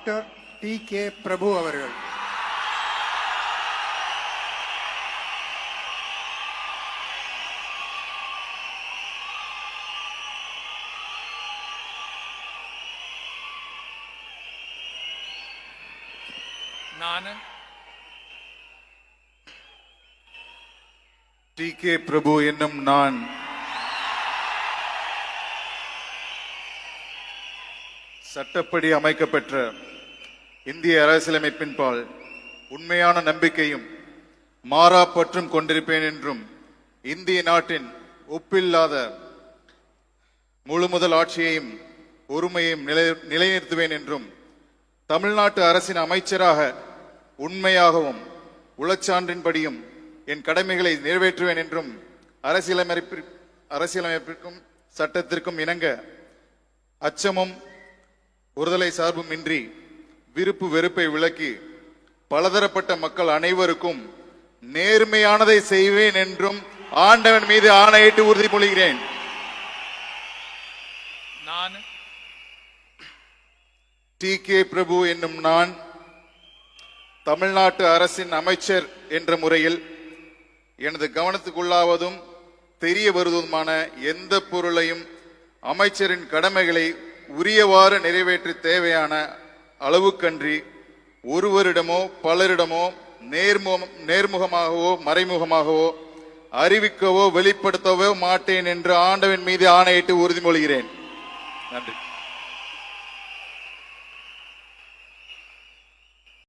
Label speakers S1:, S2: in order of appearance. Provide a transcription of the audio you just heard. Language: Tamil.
S1: Doctor DK. பிரபு அவர்கள்.
S2: நான்
S3: டி.கே. பிரபு என்னும் நான் சட்டப்படி அமைக்கப்பெற்ற இந்திய அரசியலமைப்பின்பால் உண்மையான நம்பிக்கையும் மாறாப்பற்றும் கொண்டிருப்பேன் என்றும் இந்திய நாட்டின் ஒப்பில்லாத முழுமுதல் ஆட்சியையும் ஒருமையையும் நிலைநிறுத்துவேன் என்றும் தமிழ்நாட்டு அரசின் அமைச்சராக உண்மையாகவும் உளச்சான்றின்படியும் என் கடமைகளை நிறைவேற்றுவேன் என்றும் அரசியலமைப்பிற்கும் சட்டத்திற்கும் இணங்க அச்சமும் ஒருதலை சார்பும் இன்றி விருப்பு வெறுப்பை விலக்கி பலதரப்பட்ட மக்கள் அனைவருக்கும் நேர்மையானதை செய்வேன் என்றும் ஆண்டவன் மீது ஆணையிட்டு உறுதிமொழிகிறேன்.
S2: நான்
S3: டி.கே. பிரபு என்னும் நான் தமிழ்நாட்டு அரசின் அமைச்சர் என்ற முறையில் எனது கவனத்துக்குள்ளாவதும் தெரிய வருவதுமான எந்த பொருளையும் அமைச்சரின் கடமைகளை உரியவாறு நிறைவேற்ற தேவையான அளவுக்கன்றி ஒருவரிடமோ பலரிடமோ நேர்முகமாகவோ மறைமுகமாகவோ அறிவிக்கவோ வெளிப்படுத்தவோ மாட்டேன் என்று ஆண்டவன் மீது ஆணையிட்டு உறுதிமொழிகிறேன். நன்றி.